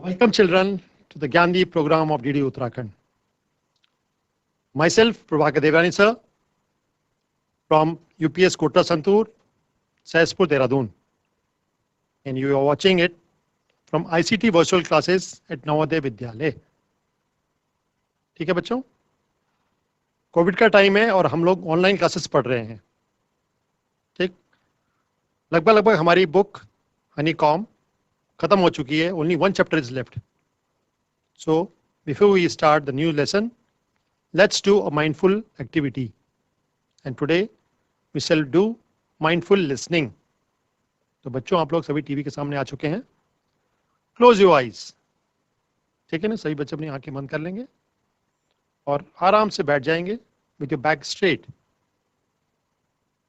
Welcome children to the Gandhi program of DD Uttarakhand. Myself, Prabhakar Devani sir, from UPS Kota Santur, Sahespur, Dehradun. And you are watching it from ICT virtual classes at Navodaya Vidyalay. ठीक है बच्चों, Covid का time है और हम लोग online classes पढ़ रहे हैं. ठीक, लगभग हमारी बुक हनीकॉम खत्म हो चुकी है. Only one chapter is left. So before we start the new lesson, let's do a mindful activity. And today we shall do mindful listening. तो बच्चों, आप लोग सभी टीवी के सामने आ चुके हैं. Close your eyes. ठीक है ना, सभी बच्चे अपनी आंखें बंद कर लेंगे और आराम से बैठ जाएंगे with your back straight.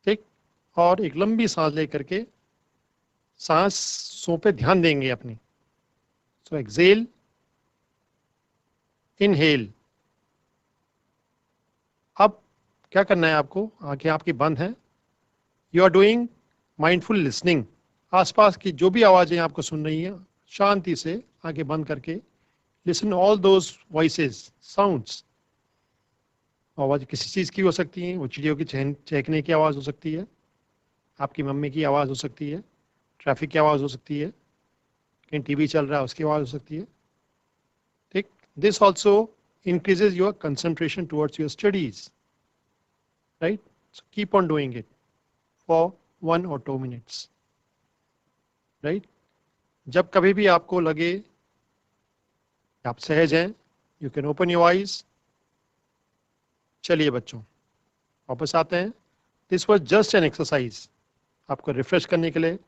ठीक, और एक लंबी सांस लेकर के सांसों पे ध्यान देंगे अपनी. So exhale, inhale. अब क्या करना है आपको, आंखें आपकी बंद हैं. You are doing mindful listening. आसपास की जो भी आवाजें आपको सुन रही हैं, शांति से आंखें बंद करके listen all those voices, sounds. आवाज किसी चीज की हो सकती है, वो चिड़ियों की चहकने की आवाज हो सकती है, आपकी मम्मी की आवाज हो सकती है, ट्रैफिक की आवाज हो सकती है, कहीं टीवी चल रहा है उसकी आवाज हो सकती है. ठीक, this also increases your concentration towards your studies, right? So keep on doing it for 1 or 2 minutes, right? जब कभी भी आपको लगे कि आप सहज हैं, you can open your eyes. चलिए बच्चों, वापस आते हैं. This was just an exercise. आपको रिफ्रेश करने के लिए,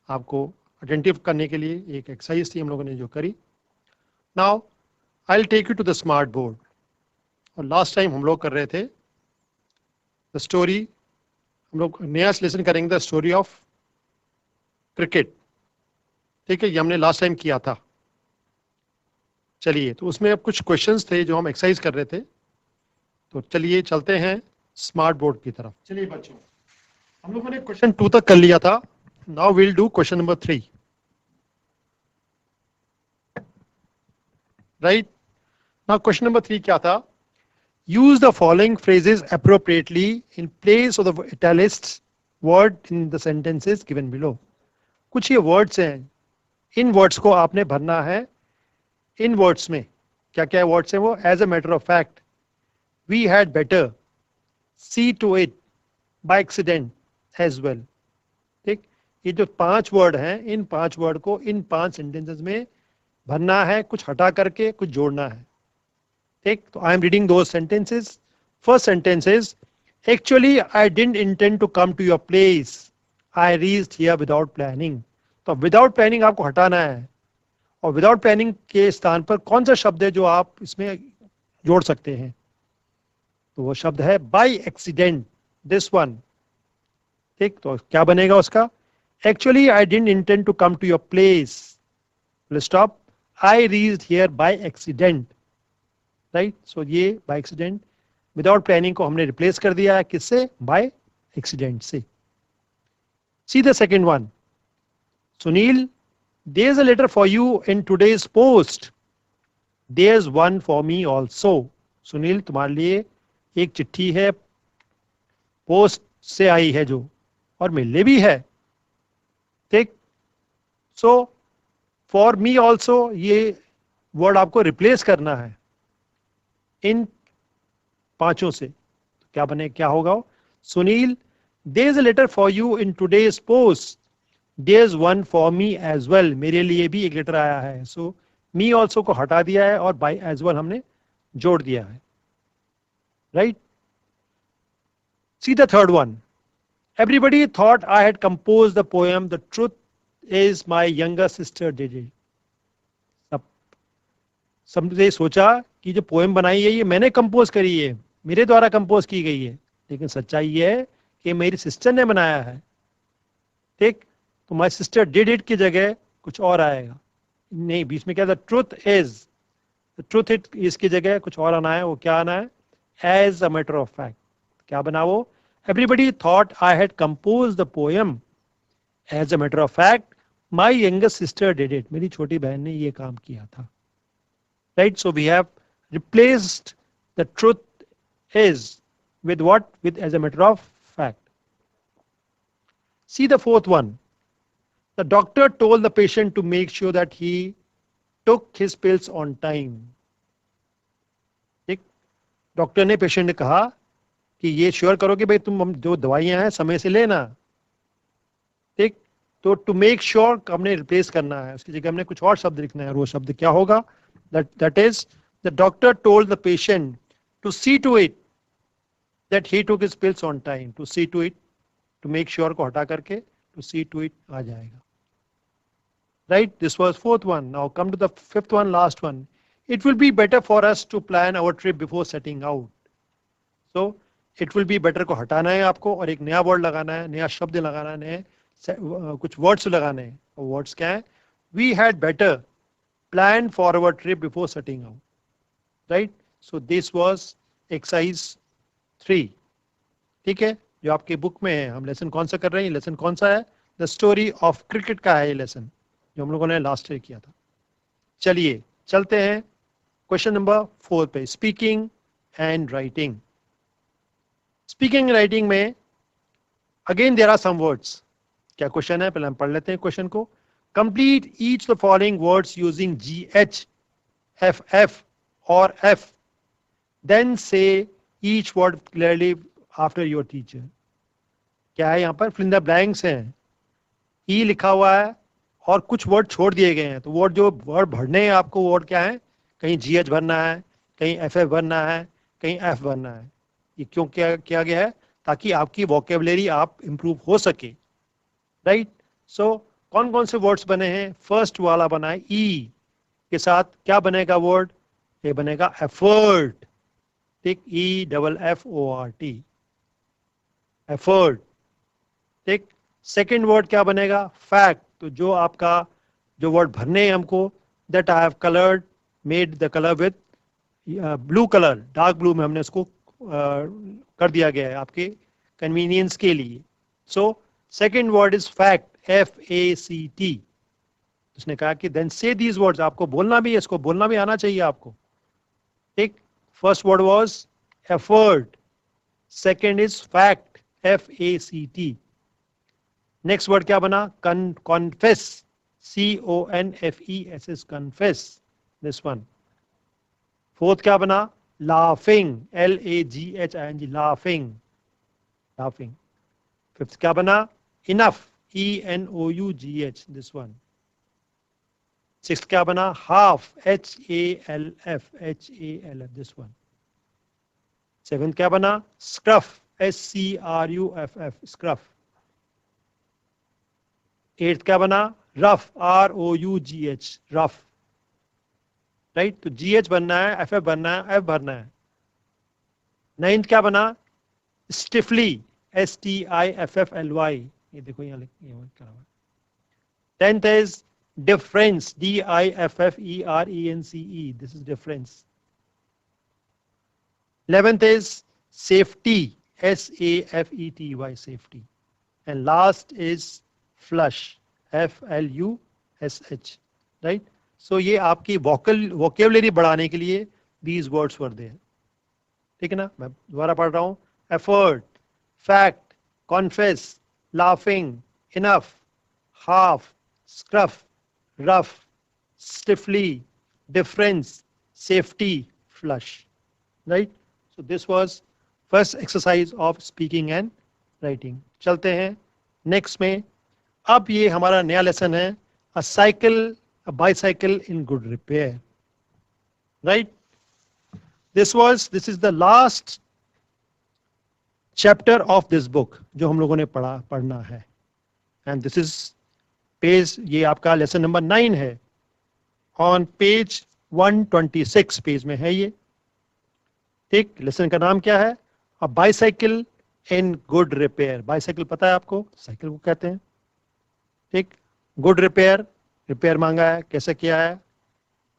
आपको अटेंटिव करने के लिए एक एक्सरसाइज थी हम लोगों ने जो करी. Now I will take you to the smart board. और लास्ट टाइम हम लोग कर रहे थे द स्टोरी, हम लोग नया लेसन करेंगे द स्टोरी ऑफ क्रिकेट. ठीक है, ये हमने लास्ट टाइम किया था. चलिए, तो उसमें अब कुछ क्वेश्चंस थे जो हम एक्सरसाइज कर रहे थे. तो चलिए चलते हैं स्मार्ट बोर्ड की तरफ. चलिए बच्चों, हम लोगों ने क्वेश्चन 2 तक कर लिया था. Now we'll do question number 3. Right? Now question number 3 क्या था? Use the following phrases appropriately in place of the italicized word in the sentences given below. कुछ ये words हैं, इन words को आपने भरना है. इन words में क्या क्या words हैं वो? As a matter of fact, we had better, see to it, by accident, as well. ठीक, ये जो 5 वर्ड हैं, इन 5 वर्ड को इन 5 सेंटेंसेस में भरना है, कुछ हटा करके कुछ जोड़ना है. ठीक, तो I am reading those sentences. First sentence is, actually I didn't intend to come to your place, I reached here without planning. तो विदाउट प्लानिंग आपको हटाना है, और विदाउट प्लानिंग के स्थान पर कौन सा शब्द है जो आप इसमें जोड़ सकते हैं? तो वो शब्द है बाय एक्सीडेंट, दिस वन. ठीक, तो क्या बनेगा उसका? Actually, I didn't intend to come to your place. Full stop. I reached here by accident. Right? So ये by accident, without planning को हमने replace कर दिया है किससे? By accident से. See the second one. Sunil, there's a letter for you in today's post. There's one for me also. Sunil, तुम्हारे लिए एक चिट्ठी है, पोस्ट से आई है जो, और मिलने भी है. ठीक, सो फॉर मी ऑल्सो, ये वर्ड आपको रिप्लेस करना है इन 5 से. तो क्या बने, क्या होगा? सुनील, there is a letter for you in today's post, there is one for me as well. मेरे लिए भी एक लेटर आया है. सो मी ऑल्सो को हटा दिया है और बाय एज वेल हमने जोड़ दिया है. Right? See the third one. Everybody thought I had composed the poem. The truth is my younger sister did it. सबने सोचा कि जो पोएम बनाई है ये मैंने कंपोज करी है, मेरे द्वारा कंपोज की गई है, लेकिन सच्चाई ये है कि मेरी सिस्टर ने बनाया है. ठीक, तो माई सिस्टर डिड इट की जगह कुछ और आएगा. नहीं, बीच में क्या था? ट्रूथ इज, ट्रूथ इट इसकी जगह कुछ और आना है. वो क्या आना है? As a matter of fact. क्या बना वो? Everybody thought I had composed the poem. As a matter of fact, my youngest sister did it, मेरी छोटी बहन ने ये काम किया था. Right, so we have replaced the truth is with what? With as a matter of fact. See the fourth one. The doctor told the patient to make sure that he took his pills on time. ठीक, doctor ने patient ने कहा कि ये sure करो कि भाई तुम जो दवाइयां हैं समय से लेना. ठीक, तो टू मेक श्योर हमने रिप्लेस करना है, उसकी जगह हमने कुछ और शब्द लिखना है. और वो शब्द क्या होगा? That is the doctor told the patient to see to it that he took his pills on time. To see to it, to make sure को हटा करके to see to it आ जाएगा. Right, this was fourth one. Now come to the fifth one, last one. It will be better for us to plan our trip before setting out. So it will be better को हटाना है आपको और एक नया word लगाना है, नया शब्द लगाना है, नए कुछ वर्ड्स लगाने हैं. और वर्ड्स क्या है? We had better plan for our trip before setting out. Right, so this was exercise 3. ठीक है, जो आपके बुक में है. हम लेसन कौन सा कर रहे हैं? लेसन कौन सा है? द स्टोरी ऑफ क्रिकेट का है ये लेसन, जो हम लोगों ने लास्ट ईयर किया था. चलिए चलते हैं क्वेश्चन नंबर 4 पे. Speaking and writing. Speaking and writing में again there are some words. क्या क्वेश्चन है? पहले हम पढ़ लेते हैं क्वेश्चन को. Complete each the following words using GH, FF और F. देन से each word clearly after your teacher. क्या है यहाँ पर? fill in the blanks हैं. E लिखा हुआ है और कुछ वर्ड छोड़ दिए गए हैं. तो वर्ड जो वर्ड भरने हैं आपको, वर्ड क्या है? कहीं GH भरना है, कहीं FF भरना है, कहीं F भरना है. ये क्यों किया गया है? ताकि आपकी वोकेबुलरी आप इंप्रूव हो सके. राइट, सो कौन कौन से वर्ड्स बने हैं? फर्स्ट वाला बना है E के साथ. क्या बनेगा वर्ड? ये बनेगा एफर्ट. ठीक, EFFORT, एफर्ट. ठीक, सेकेंड वर्ड क्या बनेगा? फैक्ट. तो जो आपका जो वर्ड भरने हैं हमको, that I have coloured, made the colour with blue colour, dark blue में हमने उसको कर दिया गया है आपके कन्वीनियंस के लिए. So second word is fact, FACT. उसने कहा कि देन से दीज वर्ड्स. आपको बोलना भी है, इसको बोलना भी आना चाहिए आपको. ठीक, first word was effort, second is fact, FACT. next word क्या बना? confess, CONFESS, confess, this one. fourth क्या बना? laughing, LAGHING, laughing, laughing. fifth क्या बना? enough, ENOUGH, this one. sixth क्या बना? half, HALF, this one. seventh क्या बना? scruff, SCRUFF, scruff. eighth क्या बना? rough, ROUGH, rough. राइट, तो GH बनना है, FF बनना है, F भरना है. ninth क्या बना? stiffly, STIFFLY. ये देखो यहाँ लिखा हुआ है. 10th is difference, DIFFERENCE, this is difference. 11th is safety, SAFETY, safety. And last is flush, FLUSH. right? So ये आपकी vocabulary बढ़ाने के लिए these words were there. ठीक है ना? मैं दोबारा पढ़ रहा हूँ. effort, fact, confess, laughing, enough, half, scruff, rough, stiffly, difference, safety, flush. Right? So this was first exercise of speaking and writing. चलते हैं next में. अब ये हमारा नया lesson है, a bicycle in good repair. Right? This is the last chapter of this book जो हम लोगों ने पढ़ना है. And this is page, ये आपका lesson number 9 है. On page 126 पेज में है ये. ठीक, लेसन का नाम क्या है? A bicycle in good repair. Bicycle पता है आपको? साइकिल को कहते हैं. ठीक, गुड रिपेयर मांगा है, कैसे किया है,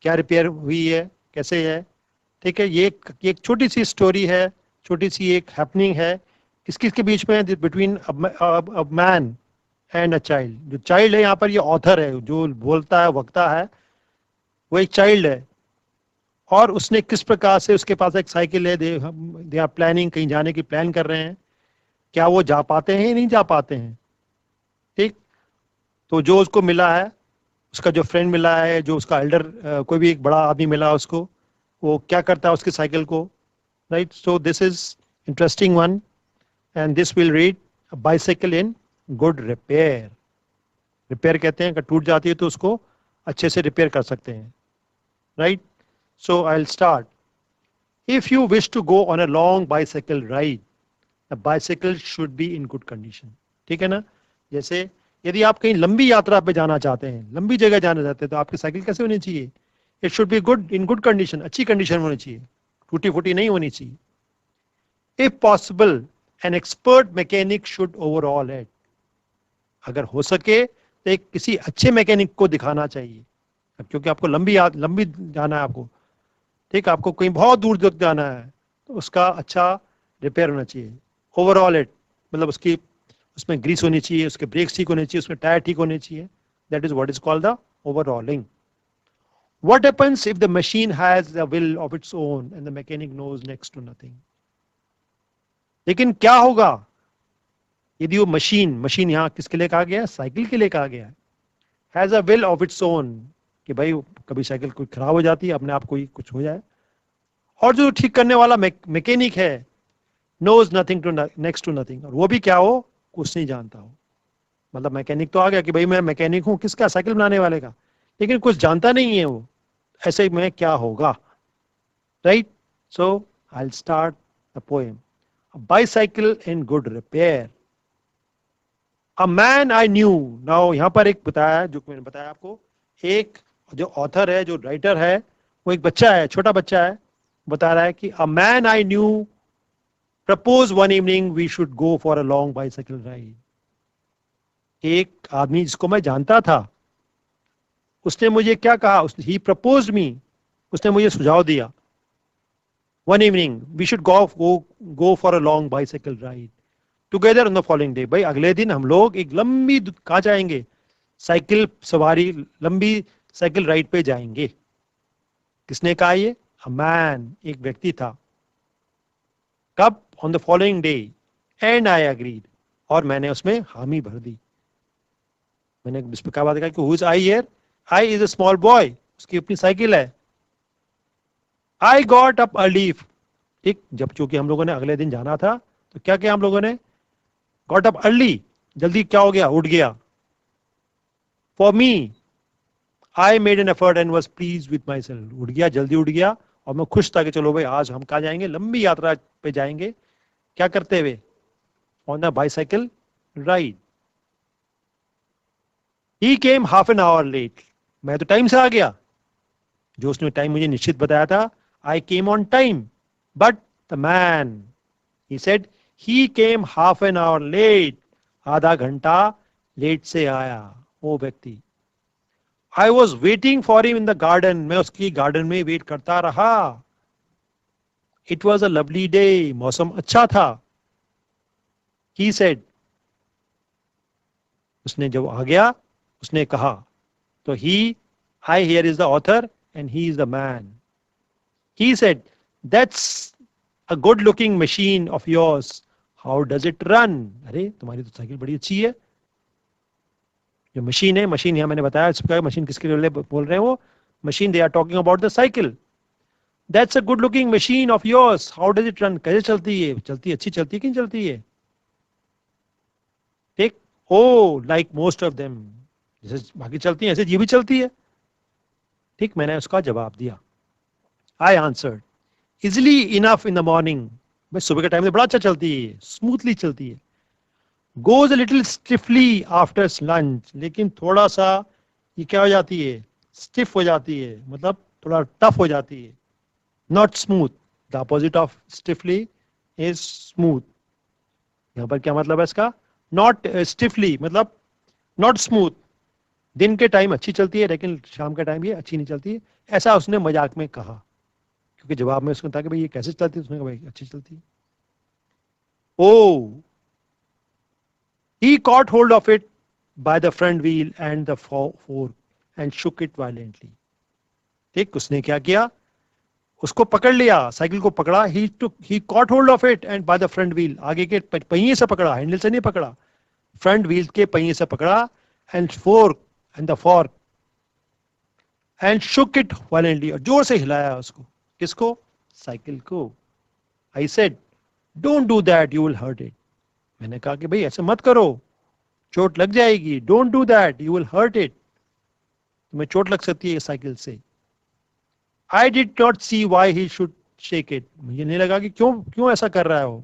क्या रिपेयर हुई है, कैसे है. ठीक है, ये एक छोटी सी स्टोरी है, छोटी सी एक हैपनिंग है. किसके बीच में? Between a man and a child. जो चाइल्ड है यहाँ पर ये ऑथर है, जो बोलता है वक्ता है, वो एक चाइल्ड है. और उसने किस प्रकार से, उसके पास एक साइकिल है, दे आर प्लानिंग, कहीं जाने की प्लान कर रहे हैं. क्या वो जा पाते हैं या नहीं जा पाते हैं? ठीक. तो जो उसको मिला है, उसका जो फ्रेंड मिला है, जो उसका एल्डर, कोई भी एक बड़ा आदमी मिला उसको, वो क्या करता है उसकी साइकिल को. Right. So this is interesting one, and this will read bicycle in good repair. Repair कहते हैं, अगर टूट जाती है तो उसको अच्छे से रिपेयर कर सकते हैं. Right. So I will start. If you wish to go on a long bicycle ride, the bicycle should be in good condition. ठीक है ना. जैसे यदि आप कहीं लंबी यात्रा पे जाना चाहते हैं, लंबी जगह जाना चाहते हैं, तो आपकी साइकिल कैसे होनी चाहिए? It should be good, in good condition, अच्छी कंडीशन में होनी चाहिए, टूटी फूटी नहीं होनी चाहिए. If possible an expert mechanic should overall it. अगर हो सके तो एक किसी अच्छे मैकेनिक को दिखाना चाहिए, क्योंकि आपको लंबी जाना है आपको. ठीक. आपको कहीं बहुत दूर तक जाना है, तो उसका अच्छा रिपेयर होना चाहिए. ओवरऑल इट मतलब उसकी, उसमें ग्रीस होनी चाहिए, उसके ब्रेक्स ठीक होने चाहिए, उसमें टायर ठीक होने चाहिए. That is what is called the overhauling. What happens if the machine has a will of its own and the mechanic knows next to nothing? लेकिन क्या होगा यदि वो मशीन यहां किसके लिए कहा गया है? साइकिल के लिए कहा गया है. Has a will of its own, कि भाई कभी साइकिल कोई खराब हो जाती है, अपने आप कोई कुछ हो जाए. और जो ठीक करने वाला मैकेनिक है, knows nothing to next to nothing, और वो भी क्या हो, कुछ नहीं जानता हो. मतलब मैकेनिक तो आ गया कि भाई मैं मैकेनिक हूं, किसका? साइकिल बनाने वाले का, लेकिन कुछ जानता नहीं है वो. ऐसे में क्या होगा? Right. So I will start the poem. Bicycle in good repair. A man I new. Now यहां पर एक बताया, जो मैंने बताया आपको, एक जो ऑथर है, जो राइटर है, वो एक बच्चा है, छोटा बच्चा है. बता रहा है कि a man I knew propose one evening we should go for a long bicycle ride. एक आदमी जिसको मैं जानता था, उसने मुझे क्या कहा? ही प्रपोज मी, उसने मुझे सुझाव दिया. One evening we should go for a long bicycle ride together on the following day. भाई अगले दिन हम लोग एक लंबी, कहाँ जाएंगे? साइकिल सवारी, लंबी साइकिल राइड पे जाएंगे. किसने कहा ये? अ मैन, एक व्यक्ति था. कब? On the following day. And I agreed, और मैंने उसमें हामी भर दी. मैंने इस पर क्या बात कहा कि who is I hear? I is a small boy, उसकी अपनी साइकिल है. I got up early. ठीक. जब चूंकि हम लोगों ने अगले दिन जाना था, तो क्या किया हम लोगों ने? गॉट अप अर्ली, जल्दी क्या हो गया? उठ गया. For me I made an effort and was please with my self. उठ गया, जल्दी उठ गया, और मैं खुश था कि चलो भाई आज हम कहा जाएंगे? लंबी यात्रा पे जाएंगे. क्या करते हुए? On a bicycle ride. He came half an hour late. मैं तो टाइम से आ गया, जो उसने टाइम मुझे निश्चित बताया था. I came on time. But the man, he said, he came half an hour late. आधा घंटा लेट से आया वो व्यक्ति. I was waiting for him in the garden. मैं उसकी गार्डन में वेट करता रहा. It was a lovely day. मौसम अच्छा था. ही सेड, उसने जब आ गया, उसने कहा. तो he, I here is the author and he is the man. He said, that's a good looking machine of yours, how does it run? अरे तुम्हारी तो साइकिल बड़ी अच्छी है. जो मशीन है, मशीन यहां मैंने बताया इसका मशीन किसके लिए बोल रहे हैं? वो machine, they are talking about the cycle. That's a good looking machine of yours, how does it run? कैसे चलती है? चलती अच्छी चलती है कि नहीं चलती है? ठीक. ओ लाइक मोस्ट ऑफ देम, जैसे बाकी चलती है ऐसे ये भी चलती है. ठीक. मैंने उसका जवाब दिया. I answered, easily enough in the morning. भाई सुबह के टाइम में बड़ा अच्छा चलती है, स्मूथली चलती है. Goes a little stiffly after lunch. लेकिन थोड़ा सा ये क्या हो जाती है? स्टिफ हो जाती है, मतलब थोड़ा टफ हो जाती है. Not smooth. The opposite of stiffly is smooth. यहां पर क्या मतलब है इसका? नॉट स्टिफली मतलब नॉट स्मूथ. दिन के टाइम अच्छी चलती है, लेकिन शाम के टाइम ये अच्छी नहीं चलती है. ऐसा उसने मजाक में कहा, क्योंकि जवाब में उसने कहा कि भाई ये कैसे चलती है? उसने कहा भाई अच्छी चलती है. Oh, he caught hold of it by the front wheel and the fork and shook it violently. ठीक, उसने क्या किया, उसको पकड़ लिया, साइकिल को पकड़ा, he caught hold of it and by the front wheel, आगे के पहिए से पकड़ा, हैंडल से नहीं पकड़ा, फ्रंट व्हील के पहिए से पकड़ा, and the fork and shook it violently, और जोर से हिलाया उसको, किसको, साइकिल को. I said, don't do that, you will hurt it. मैंने कहा कि भाई ऐसे मत करो, चोट लग जाएगी. Don't do that, you will hurt it. तुम्हें चोट लग सकती है साइकिल से. I did not see why he should shake it. मुझे नहीं लगा कि क्यों ऐसा कर रहा है वो.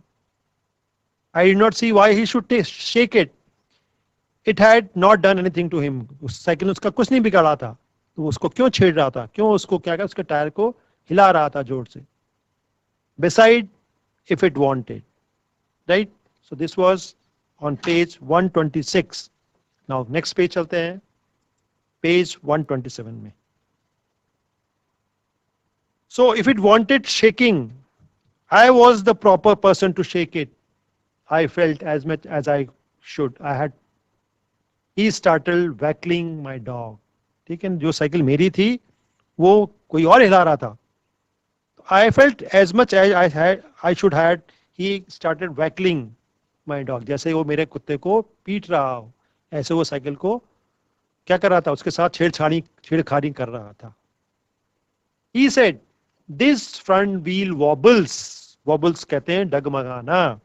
I did not see why he should shake it. It had not done anything to him. उस साइकिल ने उसका कुछ नहीं बिगाड़ा था, तो उसको क्यों छेड़ रहा था, क्यों उसको क्या क्या उसके टायर को हिला रहा था जोर से. Beside, if it wanted, right? So this was on page 126. Now next page चलते हैं, page 127 में. So if it wanted shaking, I was the proper person to shake it. I felt as much as I should. He started waggling my dog. ठीक है, जो cycle मेरी थी वो कोई और हिला रहा था. I felt as much as I should had. He started waggling my dog. जैसे वो मेरे कुत्ते को पीट रहा हो, ऐसे वो साइकिल को क्या कर रहा था, उसके साथ छेड़खानी कर रहा था. He said, this front wheel wobbles. Wobbles कहते हैं डगमगाना.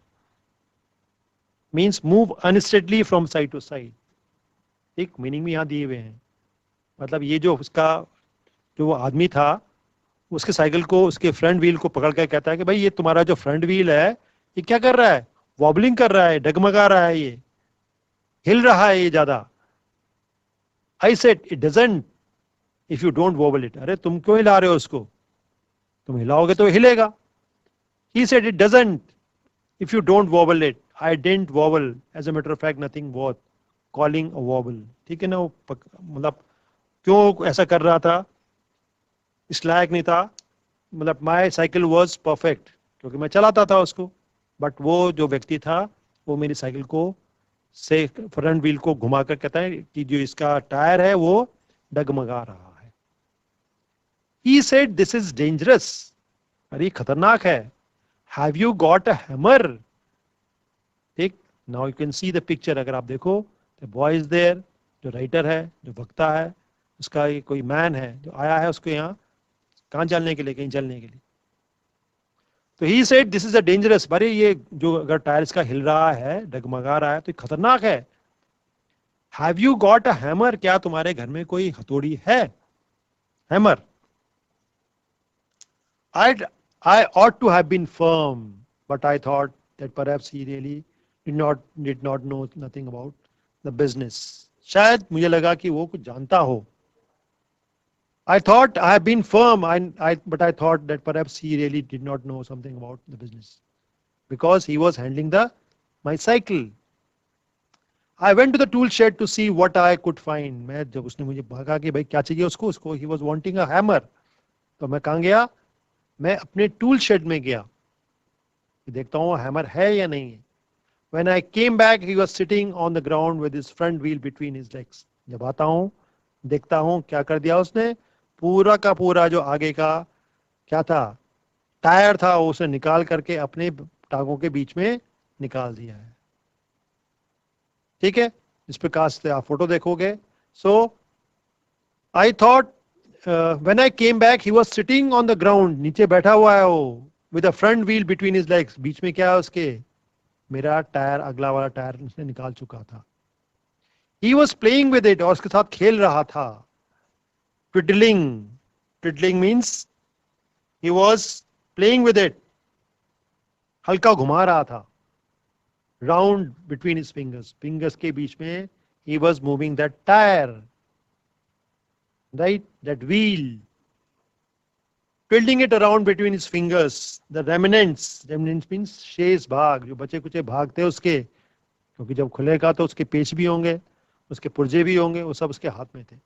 Means move unsteadily from side to side. एक मीनिंग भी यहाँ दिए हुए हैं. मतलब ये जो वो आदमी था, उसके साइकिल को, उसके फ्रंट व्हील को पकड़ कर कहता है कि भाई ये तुम्हारा जो फ्रंट व्हील है ये क्या कर रहा है, वॉबलिंग कर रहा है, डगमगा रहा है, ये हिल रहा है ये ज्यादा. I said it doesn't if you don't wobble it. अरे तुम क्यों हिला रहे हो उसको, तुम हिलाओगे तो हिलेगा. He said it doesn't if you don't wobble it. I didn't wobble. As a matter of fact, nothing worth calling a wobble. ठीक है ना, वो मतलब क्यों ऐसा कर रहा था, इस लायक नहीं था. मतलब माई साइकिल वॉज परफेक्ट, क्योंकि मैं चलाता था उसको, बट वो जो व्यक्ति था वो मेरी साइकिल को से फ्रंट व्हील को घुमाकर कहता है कि जो इसका टायर है वो डगमगा रहा है. He said this is dangerous. अरे खतरनाक है. Have you got a hammer? ठीक, now you can see the picture. अगर आप देखो, the boy is there, जो राइटर है, जो वक्ता है, उसका ये कोई मैन है जो आया है उसको यहाँ कहाँ चलने के लिए, कहीं चलने के लिए. तो he said this is a dangerous. अरे ये जो अगर टायर इसका हिल रहा है, डगमगा रहा है, तो खतरनाक है. Have you got a hammer? क्या तुम्हारे घर में कोई हथौड़ी है, hammer? I ought to have been firm, but I thought that perhaps he really did not know nothing about the business. शायद मुझे लगा कि वो कुछ जानता हो. I thought I have been firm, but I thought that perhaps he really did not know something about the business, because he was handling my cycle. I went to the tool shed to see what I could find. मैं जब उसने मुझे भागा कि भाई क्या चाहिए उसको, he was wanting a hammer. तो मैं कहाँ गया, मैं अपने टूल शेड में गया, देखता हूँ हैमर है या नहीं है. When I came back, he was sitting on the ground with his front wheel between his legs. जब आता हूँ देखता हूँ क्या कर दिया उसने, पूरा का पूरा जो आगे का क्या था, टायर था, उसे निकाल करके अपने टांगों के बीच में निकाल दिया है. ठीक है, इस प्रकार से आप फोटो देखोगे. So I thought when I came back, he was sitting on the ground. नीचे बैठा हुआ है वो, with a front wheel between his legs. बीच में क्या है उसके, मेरा टायर, अगला वाला टायर उसने निकाल चुका था. He was playing with it, और उसके साथ खेल रहा था. Twiddling means he was playing with it. हल्का घुमा रहा था. Round between his fingers. Fingers के बीच में he was moving that tire. Right, that wheel, twiddling it around between his fingers. The remnants means शेष भाग, जो बचे कुचे भाग थे उसके, क्योंकि जब खुलेगा तो उसके पेच भी होंगे, उसके पुर्जे भी होंगे, वो सब उसके हाथ में थे.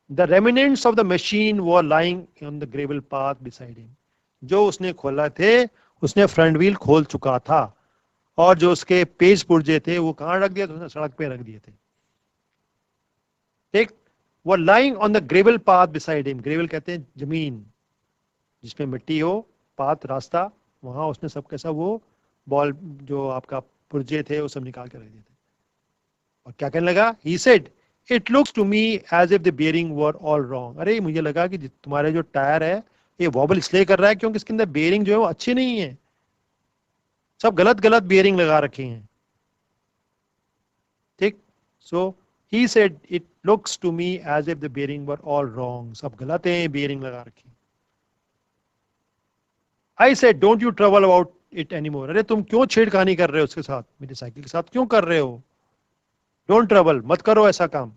The remnants of the machine were lying on the gravel path beside him. जो उसने खोला थे, उसने फ्रंट व्हील खोल चुका था, और जो उसके पेच पुर्जे थे वो कहाँ रख दिया था, उसने सड़क पे रख दिए थे. ठीक, वो lying on the gravel path beside him, gravel कहते हैं जमीन जिसमें मिट्टी हो, पाथ रास्ता, वहां उसने सब कैसा वो बॉल जो आपका पुर्जे थे वो सब निकाल के रख दिए थे। और क्या कहने लगा, he said it looks to me as if the bearing were all wrong, अरे मुझे लगा कि तुम्हारे जो टायर है ये वॉबल इसलिए कर रहा है क्योंकि इसके अंदर बेयरिंग जो है वो अच्छी नहीं है, सब गलत गलत बेयरिंग लगा रखे हैं। ठीक, so he said it looks to me as if the bearing were all wrong, सब गलत है, बेयरिंग लगा रखी। I said don't you trouble about it anymore, अरे तुम क्यों छेड़खानी कर रहे हो उसके साथ, मेरी साइकिल के साथ क्यों कर रहे हो, डोंट ट्रबल, मत करो ऐसा काम,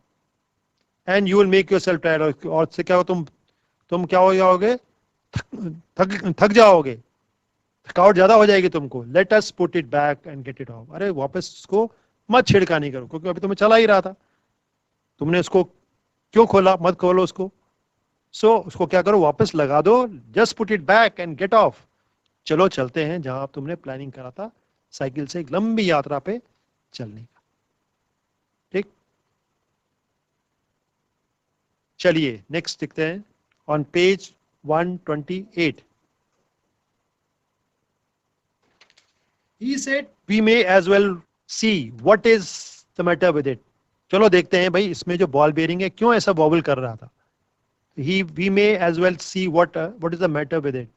and you will make yourself tired, और से क्या हो तुम क्या हो जाओगे, थक जाओगे, थकावट ज्यादा हो जाएगी तुमको। Let us put it back and get it of, अरे वापस उसको मत छेड़खानी करो क्योंकि अभी तुम्हें चला ही रहा था, तुमने उसको क्यों खोला, मत खोलो उसको। सो उसको क्या करो, वापस लगा दो, just put it back and get off, चलो चलते हैं जहां तुमने प्लानिंग करा था साइकिल से एक लंबी यात्रा पे चलने का। ठीक, चलिए नेक्स्ट देखते हैं on page 128। He said we may as well see what is the matter with it, चलो देखते हैं भाई इसमें जो बॉल बेयरिंग है क्यों ऐसा वॉबल कर रहा था। We may as well see what is the matter with it,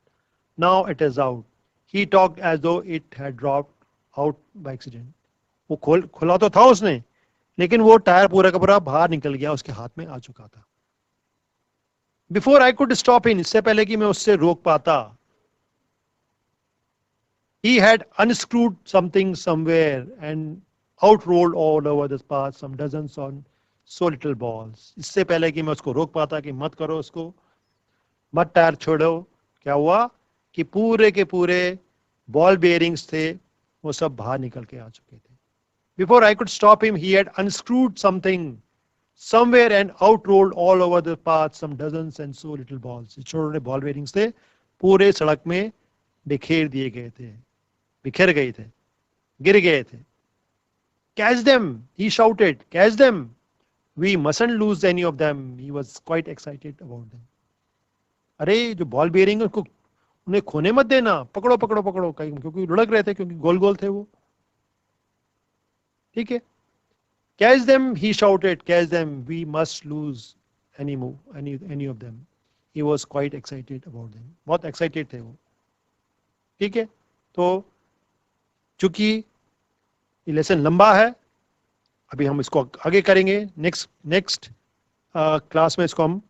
now it is out, he talked as though it had dropped out by accident, वो खोला तो था उसने लेकिन वो टायर पूरा का पूरा बाहर निकल गया, उसके हाथ में आ चुका था। Before I could stop in, इससे पहले कि मैं उससे रोक पाता, he had unscrewed something somewhere and outrolled all over the path some dozens on so little balls, इससे पहले कि मैं उसको रोक पाता कि मत करो उसको, मत टायर छोड़ो, क्या हुआ कि पूरे के पूरे बॉल बेयरिंग्स थे वो सब बाहर निकल के आ चुके थे। Before I could stop him, he had unscrewed something somewhere and outrolled all over the path some dozens and so little balls, छोटे छोटे बॉल बेयरिंग्स थे पूरे सड़क में बिखेर दिए गए थे, बिखर गए थे, गिर गए थे। Catch them, he shouted, catch them, we mustn't lose any of them, he was quite excited about them, अरे जो बॉल बेयरिंग है उसको उन्हें खोने मत देना, पकड़ो पकड़ो पकड़ो, क्योंकि लुढ़क रहे थे, क्योंकि गोल गोल थे वो। ठीक है, catch them, he shouted, catch them, we must lose any of them, he was quite excited about them, बहुत excited थे वो। ठीक है, तो चूंकि ये लेसन लंबा है, अभी हम इसको आगे करेंगे, नेक्स्ट क्लास में इसको हम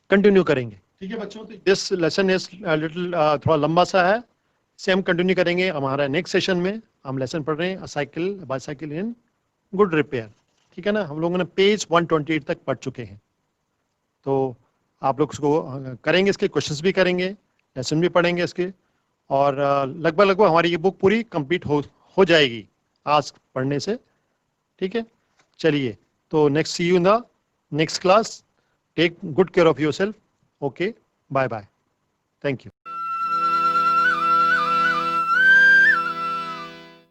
कंटिन्यू करेंगे। ठीक है बच्चों, दिस लेसन इज लिटिल थोड़ा लंबा सा है, इसे हम कंटिन्यू करेंगे हमारा नेक्स्ट सेशन में। हम लेसन पढ़ रहे हैं cycle bicycle in good repair. ठीक है ना, हम लोगों ने पेज 128 तक पढ़ चुके हैं, तो आप लोग इसको करेंगे, इसके क्वेश्चंस भी करेंगे, लेसन भी पढ़ेंगे इसके, और लगभग हमारी ये बुक पूरी कंप्लीट हो जाएगी आज पढ़ने से। ठीक है, चलिए, तो next see you in the next class, take good care of yourself, okay, bye bye, thank you.